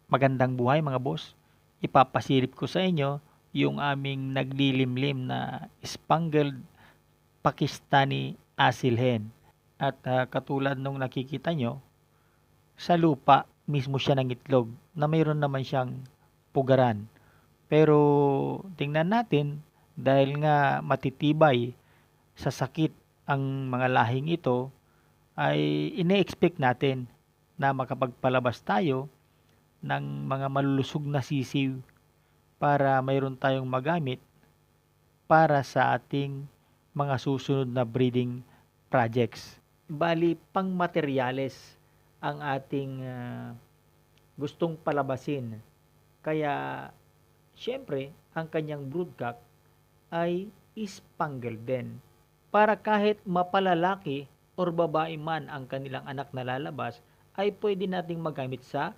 Magandang buhay mga boss. Ipapasilip ko sa inyo yung aming naglilimlim na Spangled Pakistani Asil Hen. At katulad nung nakikita nyo, sa lupa mismo siya ng itlog na mayroon naman siyang pugaran. Pero tingnan natin dahil nga matitibay sa sakit ang mga lahing ito ay ine-expect natin na makapagpalabas tayo ng mga malulusog na sisiw para mayroon tayong magamit para sa ating mga susunod na breeding projects. Bali, pang materyales ang ating gustong palabasin. Kaya, syempre, ang kanyang broodcock ay spangled din. Para kahit mapalalaki or babae man ang kanilang anak na lalabas, ay pwede nating magamit sa